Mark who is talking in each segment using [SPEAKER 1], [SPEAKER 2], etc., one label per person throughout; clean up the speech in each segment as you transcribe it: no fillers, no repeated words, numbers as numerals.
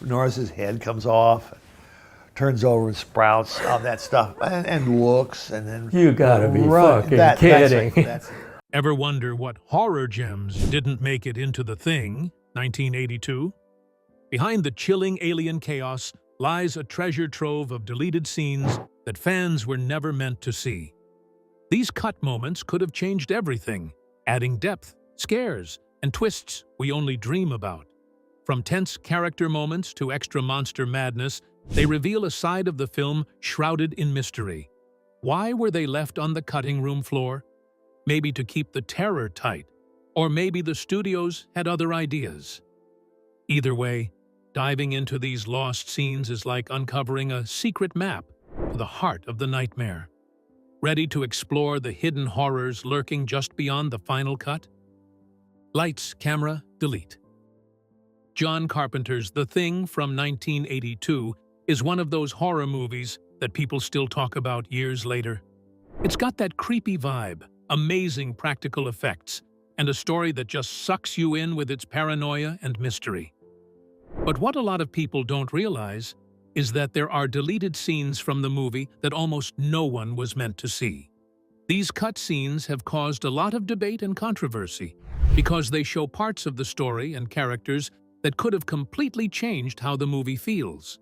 [SPEAKER 1] Norris's head comes off, turns over, sprouts, all that stuff, and looks, and then
[SPEAKER 2] You gotta be fucking
[SPEAKER 1] That's
[SPEAKER 2] kidding.
[SPEAKER 1] it. That's it.
[SPEAKER 3] Ever wonder what horror gems didn't make it into The Thing, 1982? Behind the chilling alien chaos lies a treasure trove of deleted scenes that fans were never meant to see. These cut moments could have changed everything, adding depth, scares, and twists we only dream about. From tense character moments to extra monster madness, they reveal a side of the film shrouded in mystery. Why were they left on the cutting room floor? Maybe to keep the terror tight, or maybe the studios had other ideas. Either way, diving into these lost scenes is like uncovering a secret map to the heart of the nightmare. Ready to explore the hidden horrors lurking just beyond the final cut? Lights, camera, delete. John Carpenter's The Thing from 1982 is one of those horror movies that people still talk about years later. It's got that creepy vibe, amazing practical effects, and a story that just sucks you in with its paranoia and mystery. But what a lot of people don't realize is that there are deleted scenes from the movie that almost no one was meant to see. These cut scenes have caused a lot of debate and controversy because they show parts of the story and characters that could have completely changed how the movie feels.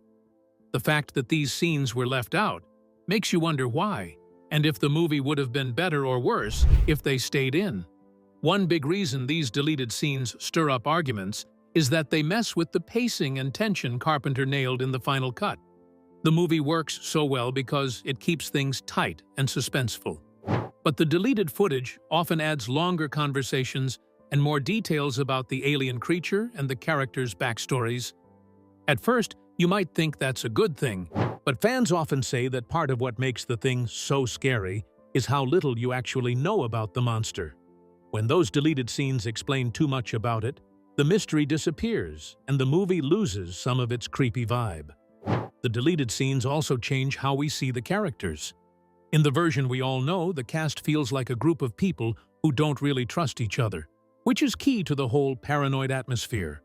[SPEAKER 3] The fact that these scenes were left out makes you wonder why, and if the movie would have been better or worse if they stayed in. One big reason these deleted scenes stir up arguments is that they mess with the pacing and tension Carpenter nailed in the final cut. The movie works so well because it keeps things tight and suspenseful. But the deleted footage often adds longer conversations and more details about the alien creature and the characters' backstories. At first, you might think that's a good thing, but fans often say that part of what makes The Thing so scary is how little you actually know about the monster. When those deleted scenes explain too much about it, the mystery disappears and the movie loses some of its creepy vibe. The deleted scenes also change how we see the characters. In the version we all know, the cast feels like a group of people who don't really trust each other, which is key to the whole paranoid atmosphere.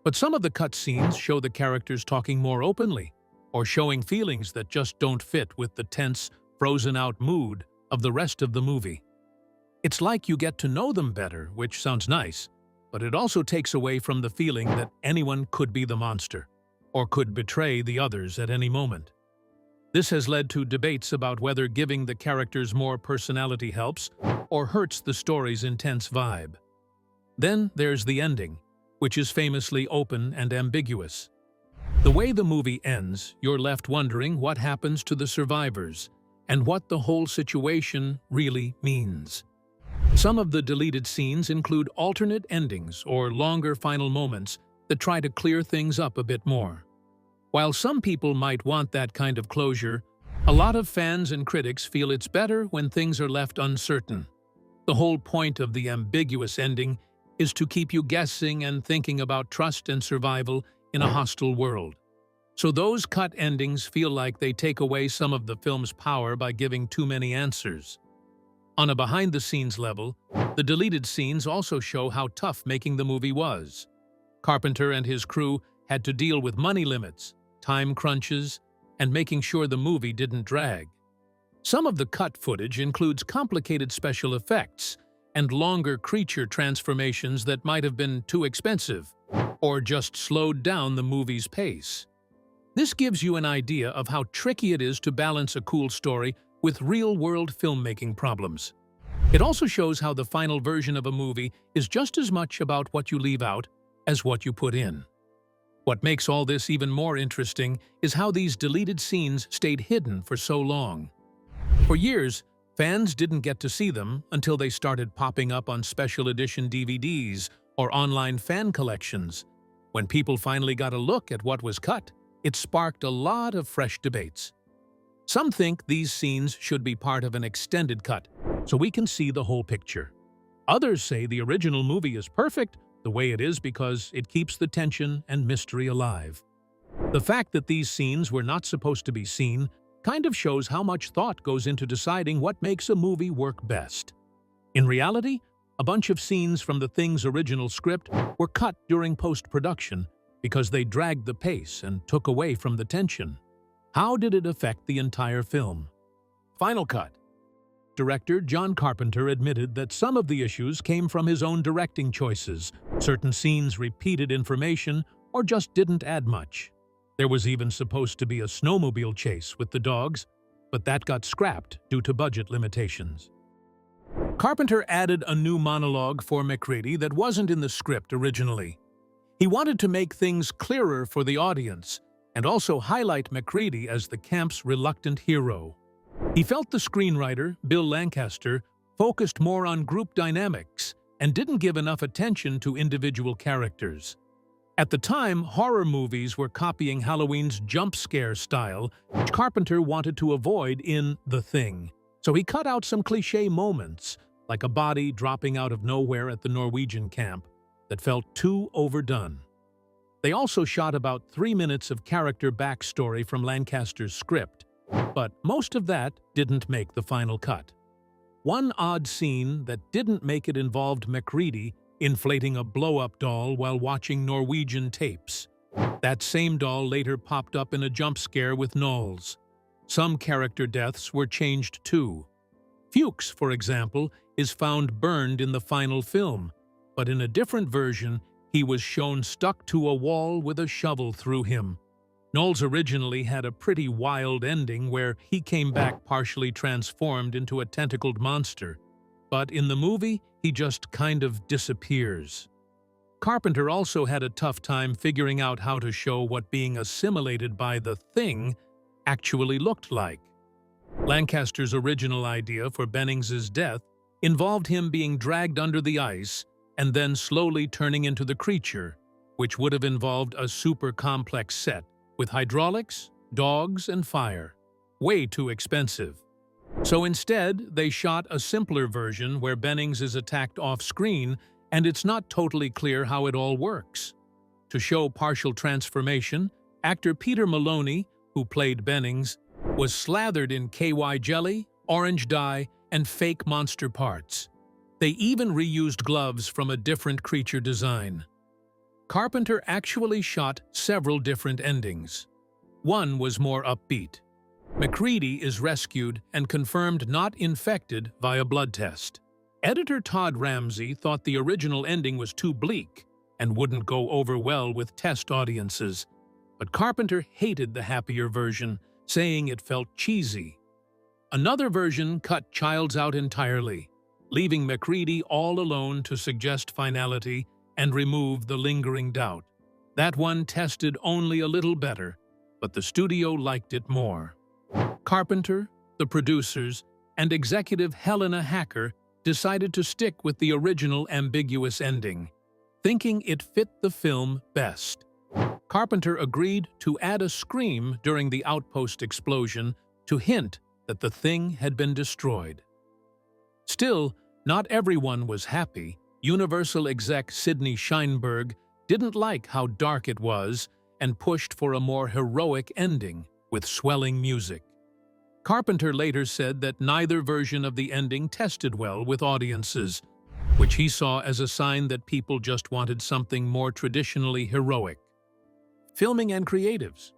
[SPEAKER 3] But some of the cut scenes show the characters talking more openly, or showing feelings that just don't fit with the tense, frozen-out mood of the rest of the movie. It's like you get to know them better, which sounds nice, but it also takes away from the feeling that anyone could be the monster, or could betray the others at any moment. This has led to debates about whether giving the characters more personality helps or hurts the story's intense vibe. Then there's the ending, which is famously open and ambiguous. The way the movie ends, you're left wondering what happens to the survivors and what the whole situation really means. Some of the deleted scenes include alternate endings or longer final moments that try to clear things up a bit more. While some people might want that kind of closure, a lot of fans and critics feel it's better when things are left uncertain. The whole point of the ambiguous ending is to keep you guessing and thinking about trust and survival in a hostile world. So those cut endings feel like they take away some of the film's power by giving too many answers. On a behind-the-scenes level, the deleted scenes also show how tough making the movie was. Carpenter and his crew had to deal with money limits, time crunches, and making sure the movie didn't drag. Some of the cut footage includes complicated special effects and longer creature transformations that might have been too expensive, or just slowed down the movie's pace. This gives you an idea of how tricky it is to balance a cool story with real-world filmmaking problems. It also shows how the final version of a movie is just as much about what you leave out as what you put in. What makes all this even more interesting is how these deleted scenes stayed hidden for so long. For years, fans didn't get to see them until they started popping up on special edition DVDs or online fan collections. When people finally got a look at what was cut, it sparked a lot of fresh debates. Some think these scenes should be part of an extended cut, so we can see the whole picture. Others say the original movie is perfect the way it is because it keeps the tension and mystery alive. The fact that these scenes were not supposed to be seen kind of shows how much thought goes into deciding what makes a movie work best. In reality, a bunch of scenes from The Thing's original script were cut during post-production, because they dragged the pace and took away from the tension. How did it affect the entire film? Final cut. Director John Carpenter admitted that some of the issues came from his own directing choices. Certain scenes repeated information or just didn't add much. There was even supposed to be a snowmobile chase with the dogs, but that got scrapped due to budget limitations. Carpenter added a new monologue for MacReady that wasn't in the script originally. He wanted to make things clearer for the audience and also highlight MacReady as the camp's reluctant hero. He felt the screenwriter, Bill Lancaster, focused more on group dynamics and didn't give enough attention to individual characters. At the time, horror movies were copying Halloween's jump scare style, which Carpenter wanted to avoid in The Thing. So he cut out some cliché moments, like a body dropping out of nowhere at the Norwegian camp, that felt too overdone. They also shot about 3 minutes of character backstory from Lancaster's script, but most of that didn't make the final cut. One odd scene that didn't make it involved MacReady inflating a blow-up doll while watching Norwegian tapes. That same doll later popped up in a jump scare with Knowles. Some character deaths were changed too. Fuchs, for example, is found burned in the final film, but in a different version, he was shown stuck to a wall with a shovel through him. Knowles originally had a pretty wild ending where he came back partially transformed into a tentacled monster, but in the movie, he just kind of disappears. Carpenter also had a tough time figuring out how to show what being assimilated by the Thing actually looked like. Lancaster's original idea for Bennings's death involved him being dragged under the ice and then slowly turning into the creature, which would have involved a super complex set with hydraulics, dogs, and fire. Way too expensive. So instead, they shot a simpler version where Bennings is attacked off-screen, and it's not totally clear how it all works. To show partial transformation, actor Peter Maloney, who played Bennings, was slathered in KY jelly, orange dye, and fake monster parts. They even reused gloves from a different creature design. Carpenter actually shot several different endings. One was more upbeat. MacReady is rescued and confirmed not infected via blood test. Editor Todd Ramsey thought the original ending was too bleak and wouldn't go over well with test audiences, but Carpenter hated the happier version, saying it felt cheesy. Another version cut Childs out entirely, leaving MacReady all alone to suggest finality and remove the lingering doubt. That one tested only a little better, but the studio liked it more. Carpenter, the producers, and executive Helena Hacker decided to stick with the original ambiguous ending, thinking it fit the film best. Carpenter agreed to add a scream during the outpost explosion to hint that the Thing had been destroyed. Still, not everyone was happy. Universal exec Sidney Sheinberg didn't like how dark it was and pushed for a more heroic ending with swelling music. Carpenter later said that neither version of the ending tested well with audiences, which he saw as a sign that people just wanted something more traditionally heroic. Filming and creatives.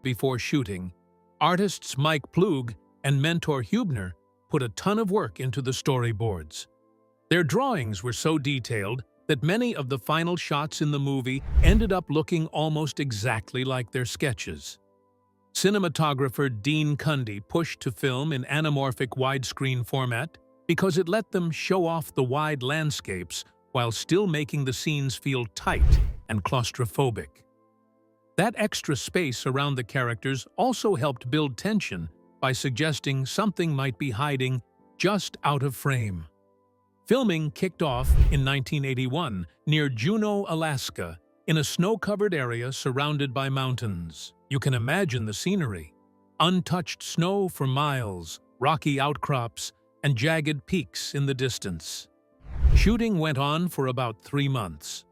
[SPEAKER 3] Before shooting, artists Mike Ploog and Mentor Hubner put a ton of work into the storyboards. Their drawings were so detailed that many of the final shots in the movie ended up looking almost exactly like their sketches. Cinematographer Dean Cundy pushed to film in anamorphic widescreen format because it let them show off the wide landscapes while still making the scenes feel tight and claustrophobic. That extra space around the characters also helped build tension by suggesting something might be hiding just out of frame. Filming kicked off in 1981 near Juneau, Alaska, in a snow-covered area surrounded by mountains. You can imagine the scenery. Untouched snow for miles, rocky outcrops, and jagged peaks in the distance. Shooting went on for about 3 months.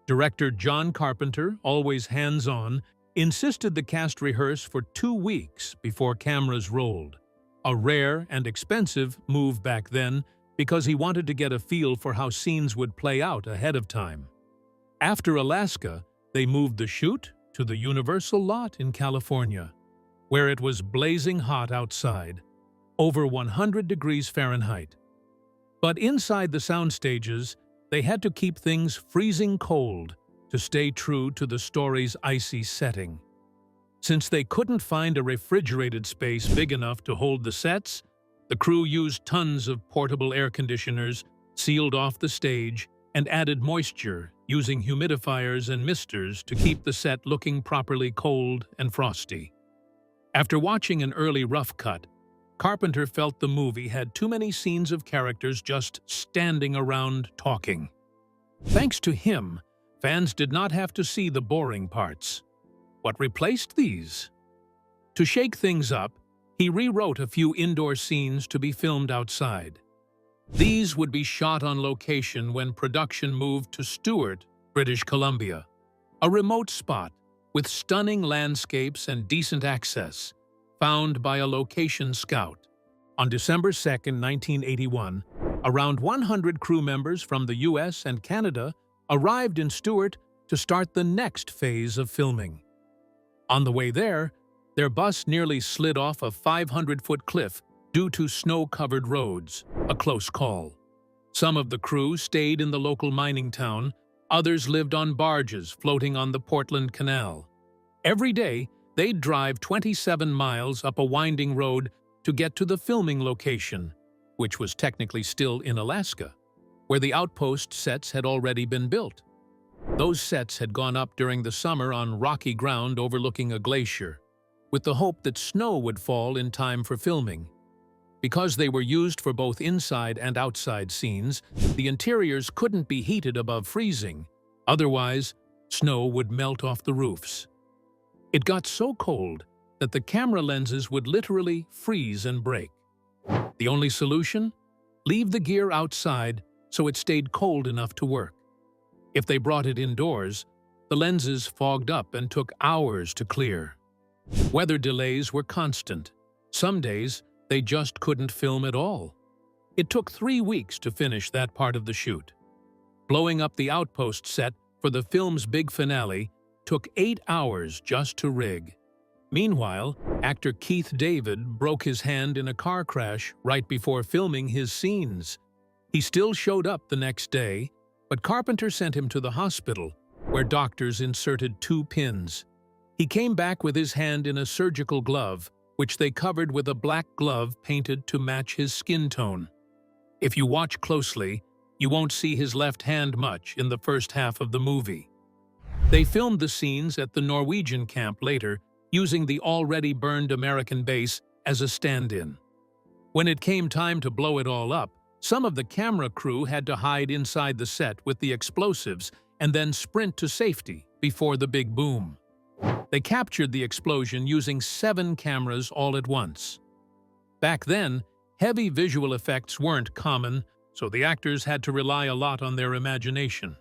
[SPEAKER 3] Director John Carpenter, always hands-on, insisted the cast rehearse for 2 weeks before cameras rolled. A rare and expensive move back then because he wanted to get a feel for how scenes would play out ahead of time. After Alaska, they moved the shoot to the Universal lot in California, where it was blazing hot outside, over 100 degrees Fahrenheit. But inside the sound stages, they had to keep things freezing cold to stay true to the story's icy setting. Since they couldn't find a refrigerated space big enough to hold the sets, the crew used tons of portable air conditioners, sealed off the stage, and added moisture using humidifiers and misters to keep the set looking properly cold and frosty. After watching an early rough cut, Carpenter felt the movie had too many scenes of characters just standing around talking. Thanks to him, fans did not have to see the boring parts. What replaced these? To shake things up, he rewrote a few indoor scenes to be filmed outside. These would be shot on location when production moved to Stewart, British Columbia, a remote spot with stunning landscapes and decent access, found by a location scout. On December 2, 1981, around 100 crew members from the US and Canada arrived in Stewart to start the next phase of filming. On the way there, their bus nearly slid off a 500-foot cliff due to snow-covered roads, a close call. Some of the crew stayed in the local mining town, others lived on barges floating on the Portland Canal. Every day, they'd drive 27 miles up a winding road to get to the filming location, which was technically still in Alaska, where the outpost sets had already been built. Those sets had gone up during the summer on rocky ground overlooking a glacier, with the hope that snow would fall in time for filming. Because they were used for both inside and outside scenes, the interiors couldn't be heated above freezing. Otherwise, snow would melt off the roofs. It got so cold that the camera lenses would literally freeze and break. The only solution? Leave the gear outside so it stayed cold enough to work. If they brought it indoors, the lenses fogged up and took hours to clear. Weather delays were constant. Some days, they just couldn't film at all. It took 3 weeks to finish that part of the shoot. Blowing up the outpost set for the film's big finale took 8 hours just to rig. Meanwhile, actor Keith David broke his hand in a car crash right before filming his scenes. He still showed up the next day, but Carpenter sent him to the hospital, where doctors inserted 2 pins. He came back with his hand in a surgical glove, which they covered with a black glove painted to match his skin tone. If you watch closely, you won't see his left hand much in the first half of the movie. They filmed the scenes at the Norwegian camp later, using the already burned American base as a stand-in. When it came time to blow it all up, some of the camera crew had to hide inside the set with the explosives and then sprint to safety before the big boom. They captured the explosion using 7 cameras all at once. Back then, heavy visual effects weren't common, so the actors had to rely a lot on their imagination.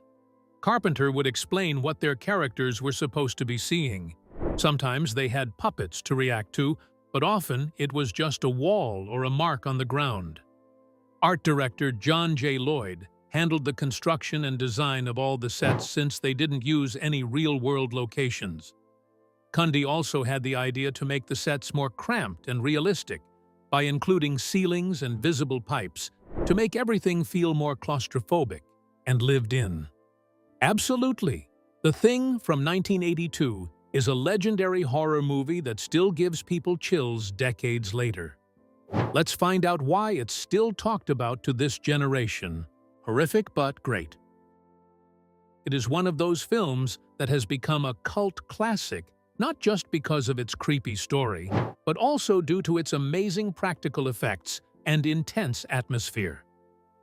[SPEAKER 3] Carpenter would explain what their characters were supposed to be seeing. Sometimes they had puppets to react to, but often it was just a wall or a mark on the ground. Art director John J. Lloyd handled the construction and design of all the sets since they didn't use any real-world locations. Cundy also had the idea to make the sets more cramped and realistic by including ceilings and visible pipes to make everything feel more claustrophobic and lived in. Absolutely, The Thing from 1982 is a legendary horror movie that still gives people chills decades later. Let's find out why it's still talked about to this generation. Horrific but great. It is one of those films that has become a cult classic, not just because of its creepy story, but also due to its amazing practical effects and intense atmosphere.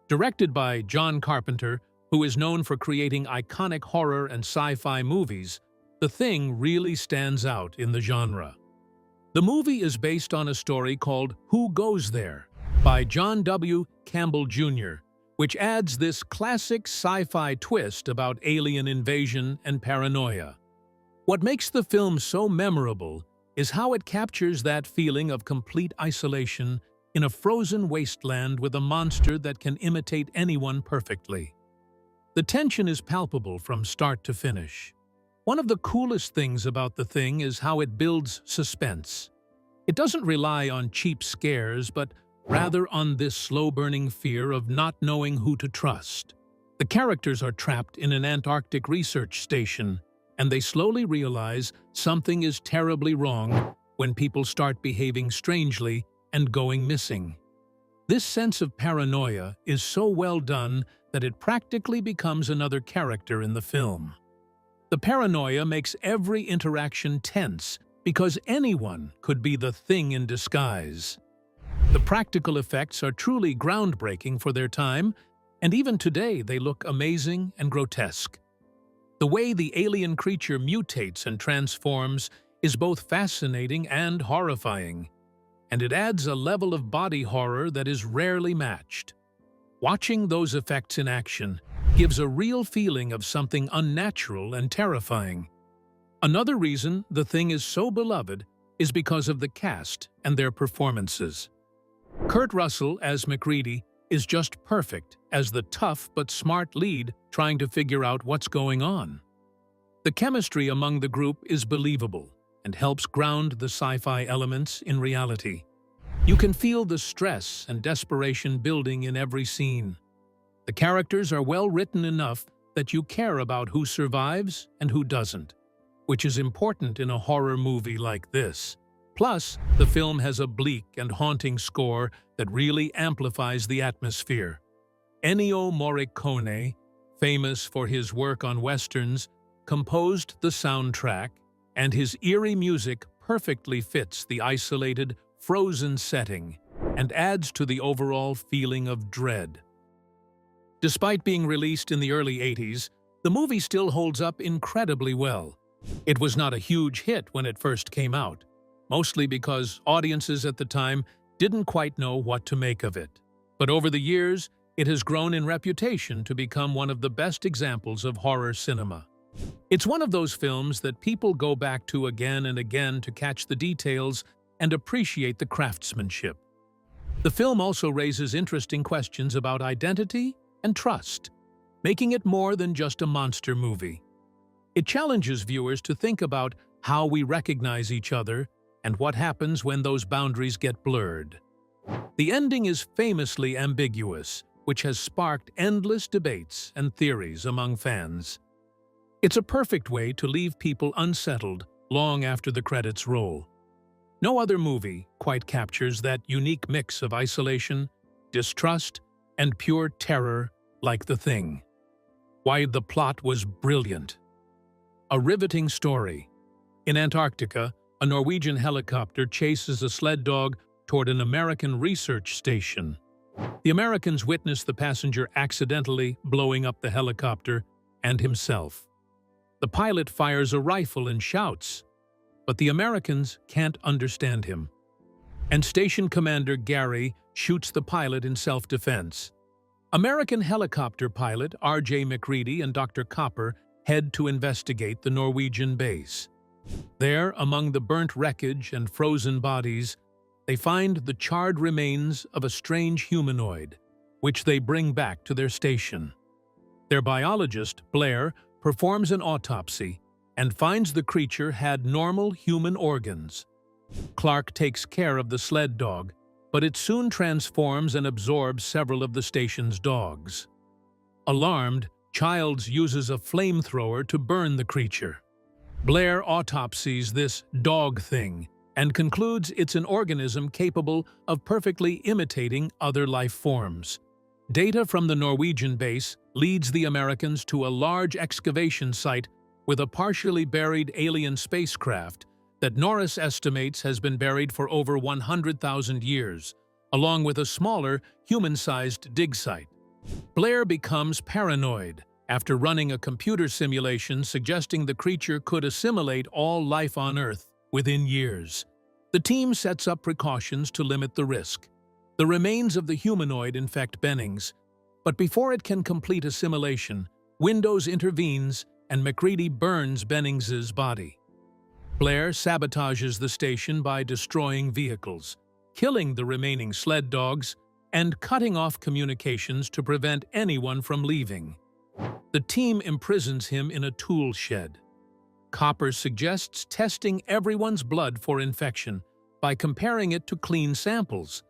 [SPEAKER 3] Directed by John Carpenter, who is known for creating iconic horror and sci-fi movies, The Thing really stands out in the genre. The movie is based on a story called Who Goes There? By John W. Campbell Jr., which adds this classic sci-fi twist about alien invasion and paranoia. What makes the film so memorable is how it captures that feeling of complete isolation in a frozen wasteland with a monster that can imitate anyone perfectly. The tension is palpable from start to finish. One of the coolest things about The Thing is how it builds suspense. It doesn't rely on cheap scares, but rather on this slow-burning fear of not knowing who to trust. The characters are trapped in an Antarctic research station, and they slowly realize something is terribly wrong when people start behaving strangely and going missing. This sense of paranoia is so well done that it practically becomes another character in the film. The paranoia makes every interaction tense because anyone could be the thing in disguise. The practical effects are truly groundbreaking for their time, and even today they look amazing and grotesque. The way the alien creature mutates and transforms is both fascinating and horrifying, and it adds a level of body horror that is rarely matched. Watching those effects in action gives a real feeling of something unnatural and terrifying. Another reason The Thing is so beloved is because of the cast and their performances. Kurt Russell as MacReady is just perfect as the tough but smart lead trying to figure out what's going on. The chemistry among the group is believable and helps ground the sci-fi elements in reality. You can feel the stress and desperation building in every scene. The characters are well written enough that you care about who survives and who doesn't, which is important in a horror movie like this. Plus, the film has a bleak and haunting score that really amplifies the atmosphere. Ennio Morricone, famous for his work on westerns, composed the soundtrack, and his eerie music perfectly fits the isolated, frozen setting and adds to the overall feeling of dread. Despite being released in the early 80s, the movie still holds up incredibly well. It was not a huge hit when it first came out, mostly because audiences at the time didn't quite know what to make of it. But over the years, it has grown in reputation to become one of the best examples of horror cinema. It's one of those films that people go back to again and again to catch the details and appreciate the craftsmanship. The film also raises interesting questions about identity and trust, making it more than just a monster movie. It challenges viewers to think about how we recognize each other and what happens when those boundaries get blurred. The ending is famously ambiguous, which has sparked endless debates and theories among fans. It's a perfect way to leave people unsettled long after the credits roll. No other movie quite captures that unique mix of isolation, distrust, and pure terror like The Thing. Why, the plot was brilliant. A riveting story. In Antarctica, a Norwegian helicopter chases a sled dog toward an American research station. The Americans witness the passenger accidentally blowing up the helicopter and himself. The pilot fires a rifle and shouts, but the Americans can't understand him. And Station Commander Gary shoots the pilot in self-defense. American helicopter pilot R.J. MacReady and Dr. Copper head to investigate the Norwegian base. There, among the burnt wreckage and frozen bodies, they find the charred remains of a strange humanoid, which they bring back to their station. Their biologist, Blair, performs an autopsy and finds the creature had normal human organs. Clark takes care of the sled dog, but it soon transforms and absorbs several of the station's dogs. Alarmed, Childs uses a flamethrower to burn the creature. Blair autopsies this dog thing and concludes it's an organism capable of perfectly imitating other life forms. Data from the Norwegian base leads the Americans to a large excavation site with a partially buried alien spacecraft that Norris estimates has been buried for over 100,000 years, along with a smaller, human-sized dig site. Blair becomes paranoid after running a computer simulation suggesting the creature could assimilate all life on Earth within years. The team sets up precautions to limit the risk. The remains of the humanoid infect Bennings, but before it can complete assimilation, Windows intervenes and MacReady burns Bennings's body. Blair sabotages the station by destroying vehicles, killing the remaining sled dogs, and cutting off communications to prevent anyone from leaving. The team imprisons him in a tool shed. Copper suggests testing everyone's blood for infection by comparing it to clean samples,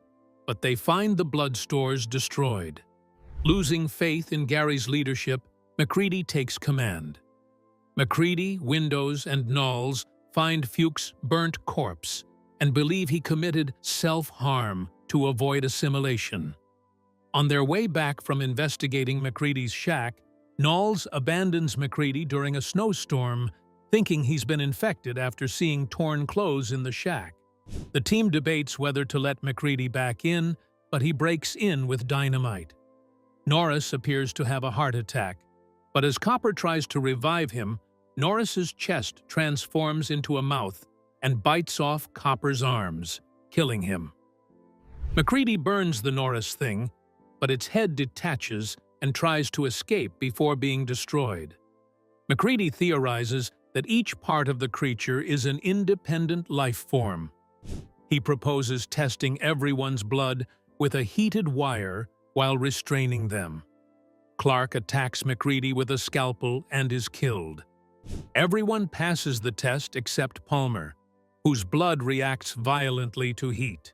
[SPEAKER 3] but they find the blood stores destroyed. Losing faith in Gary's leadership, MacReady takes command. MacReady, Windows, and Knowles find Fuchs' burnt corpse and believe he committed self-harm to avoid assimilation. On their way back from investigating MacReady's shack, Knowles abandons MacReady during a snowstorm, thinking he's been infected after seeing torn clothes in the shack. The team debates whether to let MacReady back in, but he breaks in with dynamite. Norris appears to have a heart attack, but as Copper tries to revive him, Norris's chest transforms into a mouth and bites off Copper's arms, killing him. MacReady burns the Norris thing, but its head detaches and tries to escape before being destroyed. MacReady theorizes that each part of the creature is an independent life form. He proposes testing everyone's blood with a heated wire while restraining them. Clark attacks MacReady with a scalpel and is killed. Everyone passes the test except Palmer, whose blood reacts violently to heat.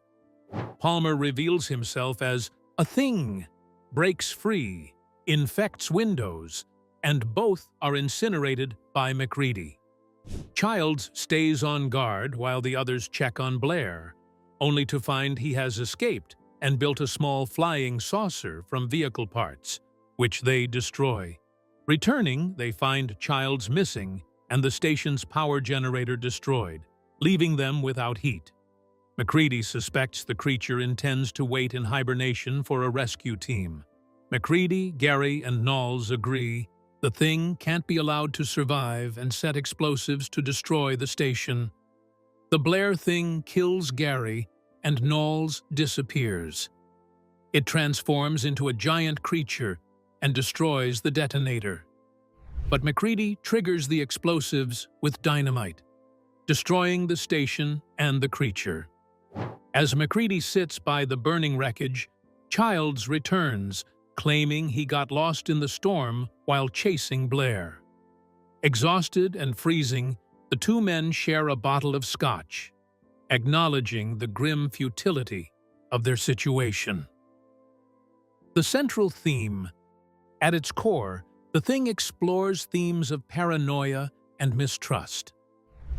[SPEAKER 3] Palmer reveals himself as a thing, breaks free, infects Windows, and both are incinerated by MacReady. Childs stays on guard while the others check on Blair, only to find he has escaped and built a small flying saucer from vehicle parts, which they destroy. Returning, they find Childs missing and the station's power generator destroyed, leaving them without heat. MacReady suspects the creature intends to wait in hibernation for a rescue team. MacReady, Gary, and Knowles agree the thing can't be allowed to survive and set explosives to destroy the station. The Blair thing kills Gary, and Knowles disappears. It transforms into a giant creature and destroys the detonator. But MacReady triggers the explosives with dynamite, destroying the station and the creature. As MacReady sits by the burning wreckage, Childs returns, claiming he got lost in the storm while chasing Blair. Exhausted and freezing, the two men share a bottle of scotch, acknowledging the grim futility of their situation. The central theme. At its core, the thing explores themes of paranoia and mistrust.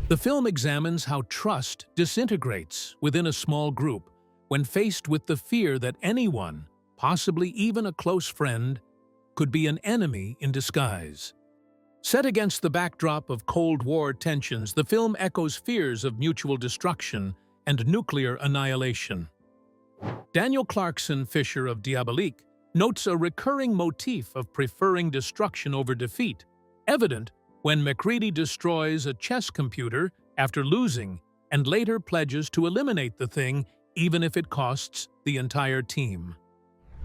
[SPEAKER 3] The film examines how trust disintegrates within a small group when faced with the fear that anyone, possibly even a close friend, could be an enemy in disguise. Set against the backdrop of Cold War tensions, the film echoes fears of mutual destruction and nuclear annihilation. Daniel Clarkson Fisher of Diabolique notes a recurring motif of preferring destruction over defeat, evident when MacReady destroys a chess computer after losing and later pledges to eliminate the thing even if it costs the entire team.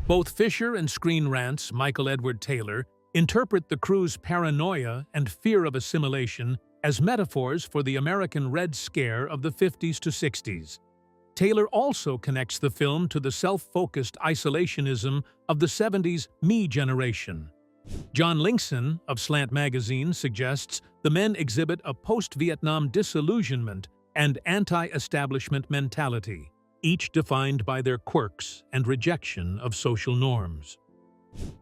[SPEAKER 3] Both Fisher and Screen Rant's Michael Edward Taylor interpret the crew's paranoia and fear of assimilation as metaphors for the American Red Scare of the 50s to 60s. Taylor also connects the film to the self-focused isolationism of the 70s Me generation. John Linkson of Slant Magazine suggests the men exhibit a post-Vietnam disillusionment and anti-establishment mentality, each defined by their quirks and rejection of social norms.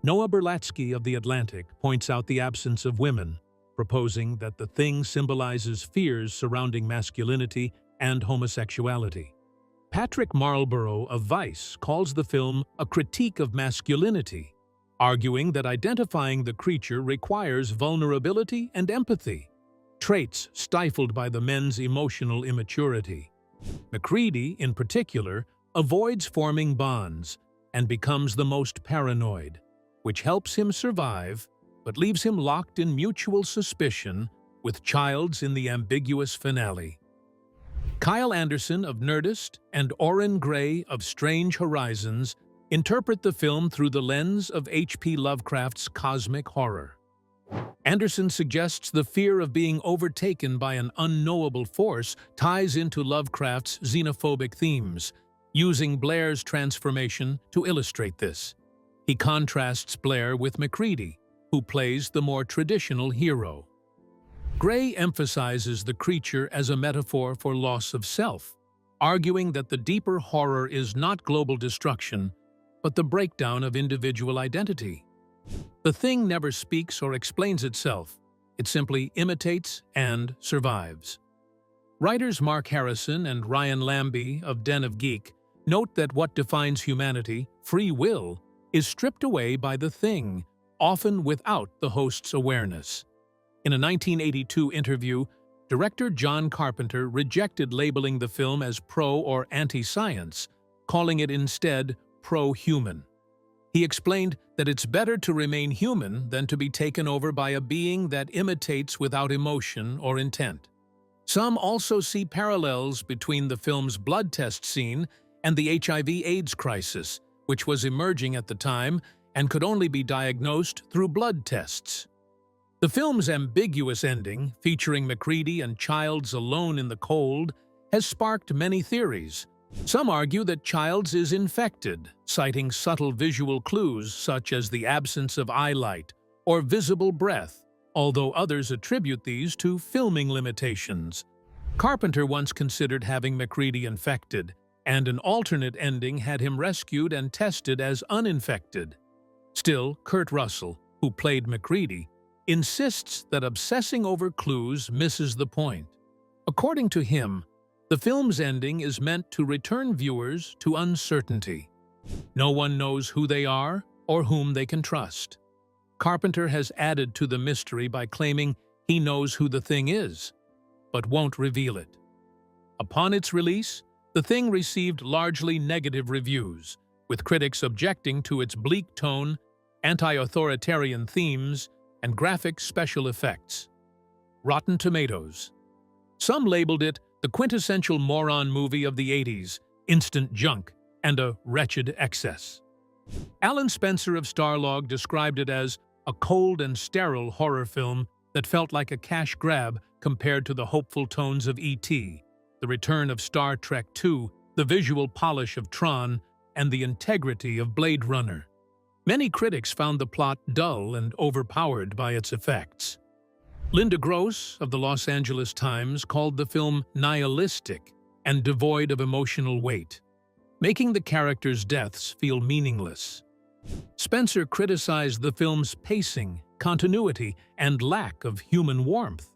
[SPEAKER 3] Noah Berlatsky of The Atlantic points out the absence of women, proposing that the thing symbolizes fears surrounding masculinity and homosexuality. Patrick Marlborough of Vice calls the film a critique of masculinity, arguing that identifying the creature requires vulnerability and empathy, traits stifled by the men's emotional immaturity. MacReady, in particular, avoids forming bonds and becomes the most paranoid, which helps him survive but leaves him locked in mutual suspicion with Childs in the ambiguous finale. Kyle Anderson of Nerdist and Oren Gray of Strange Horizons interpret the film through the lens of H.P. Lovecraft's cosmic horror. Anderson suggests the fear of being overtaken by an unknowable force ties into Lovecraft's xenophobic themes, using Blair's transformation to illustrate this. He contrasts Blair with MacReady, who plays the more traditional hero. Gray emphasizes the creature as a metaphor for loss of self, arguing that the deeper horror is not global destruction, but the breakdown of individual identity. The thing never speaks or explains itself. It simply imitates and survives. Writers Mark Harrison and Ryan Lambie of Den of Geek note that what defines humanity, free will, is stripped away by the thing, often without the host's awareness. In a 1982 interview, director John Carpenter rejected labeling the film as pro- or anti-science, calling it instead pro-human. He explained that it's better to remain human than to be taken over by a being that imitates without emotion or intent. Some also see parallels between the film's blood test scene and the HIV/AIDS crisis, which was emerging at the time and could only be diagnosed through blood tests. The film's ambiguous ending, featuring MacReady and Childs alone in the cold, has sparked many theories. Some argue that Childs is infected, citing subtle visual clues such as the absence of eye light or visible breath, although others attribute these to filming limitations. Carpenter once considered having MacReady infected, and an alternate ending had him rescued and tested as uninfected. Still, Kurt Russell, who played MacReady, insists that obsessing over clues misses the point. According to him, the film's ending is meant to return viewers to uncertainty. No one knows who they are or whom they can trust. Carpenter has added to the mystery by claiming he knows who the thing is, but won't reveal it. Upon its release, the thing received largely negative reviews, with critics objecting to its bleak tone, anti-authoritarian themes, and graphic special effects. Rotten Tomatoes. Some labeled it the quintessential moron movie of the 80s, instant junk, and a wretched excess. Alan Spencer of Starlog described it as a cold and sterile horror film that felt like a cash grab compared to the hopeful tones of E.T., the return of Star Trek II, the visual polish of Tron, and the integrity of Blade Runner. Many critics found the plot dull and overpowered by its effects. Linda Gross of the Los Angeles Times called the film nihilistic and devoid of emotional weight, making the characters' deaths feel meaningless. Spencer criticized the film's pacing, continuity, and lack of human warmth.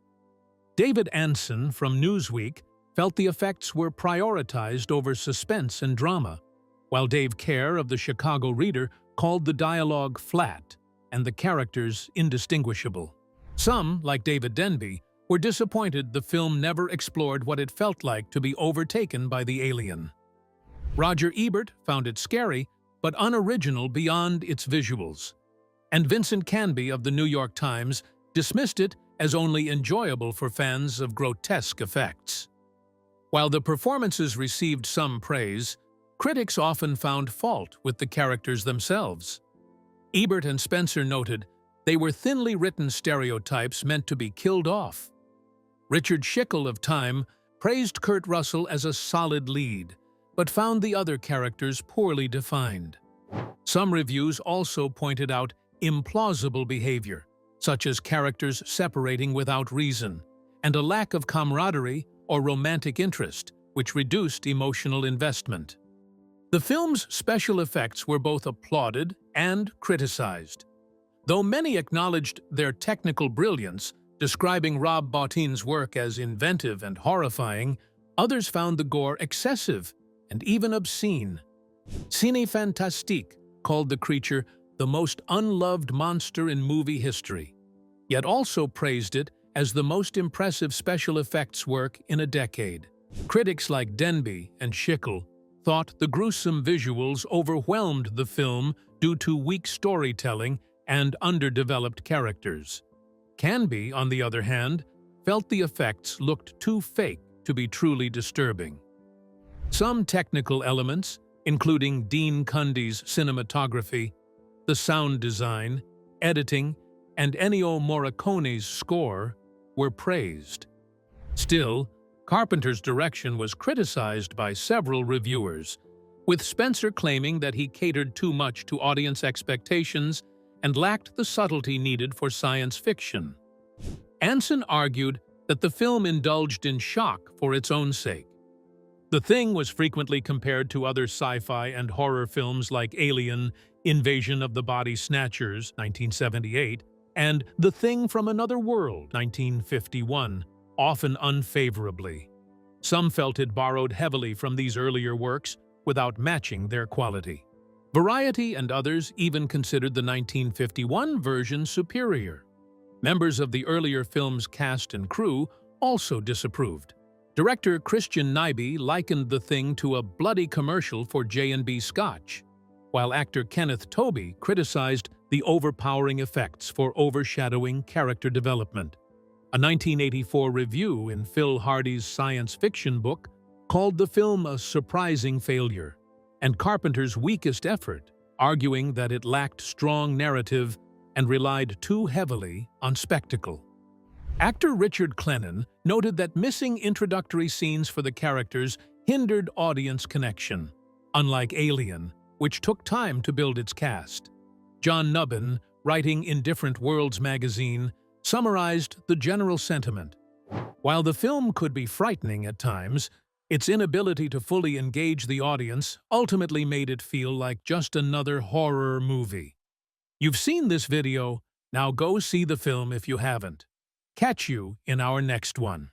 [SPEAKER 3] David Anson from Newsweek felt the effects were prioritized over suspense and drama, while Dave Kerr of the Chicago Reader called the dialogue flat and the characters indistinguishable. Some, like David Denby, were disappointed the film never explored what it felt like to be overtaken by the alien. Roger Ebert found it scary, but unoriginal beyond its visuals. And Vincent Canby of the New York Times dismissed it as only enjoyable for fans of grotesque effects. While the performances received some praise, critics often found fault with the characters themselves. Ebert and Spencer noted they were thinly written stereotypes meant to be killed off. Richard Schickel of Time praised Kurt Russell as a solid lead, but found the other characters poorly defined. Some reviews also pointed out implausible behavior, such as characters separating without reason, and a lack of camaraderie or romantic interest, which reduced emotional investment. The film's special effects were both applauded and criticized. Though many acknowledged their technical brilliance, describing Rob Bottin's work as inventive and horrifying, others found the gore excessive and even obscene. Cine Fantastique called the creature the most unloved monster in movie history, yet also praised it as the most impressive special effects work in a decade. Critics like Denby and Schickel thought the gruesome visuals overwhelmed the film due to weak storytelling and underdeveloped characters. Canby, on the other hand, felt the effects looked too fake to be truly disturbing. Some technical elements, including Dean Cundy's cinematography, the sound design, editing, and Ennio Morricone's score, were praised. Still, Carpenter's direction was criticized by several reviewers, with Spencer claiming that he catered too much to audience expectations and lacked the subtlety needed for science fiction. Anson argued that the film indulged in shock for its own sake. The Thing was frequently compared to other sci-fi and horror films like Alien, Invasion of the Body Snatchers, 1978, and The Thing from Another World, 1951, often unfavorably. Some felt it borrowed heavily from these earlier works without matching their quality. Variety and others even considered the 1951 version superior. Members of the earlier film's cast and crew also disapproved. Director Christian Nyby likened The Thing to a bloody commercial for J&B Scotch, while actor Kenneth Tobey criticized the overpowering effects for overshadowing character development. A 1984 review in Phil Hardy's science fiction book called the film a surprising failure, and Carpenter's weakest effort, arguing that it lacked strong narrative and relied too heavily on spectacle. Actor Richard Clennon noted that missing introductory scenes for the characters hindered audience connection, unlike Alien, which took time to build its cast. John Nubbin, writing in Different Worlds magazine, summarized the general sentiment. While the film could be frightening at times, its inability to fully engage the audience ultimately made it feel like just another horror movie. You've seen this video, now go see the film if you haven't. Catch you in our next one.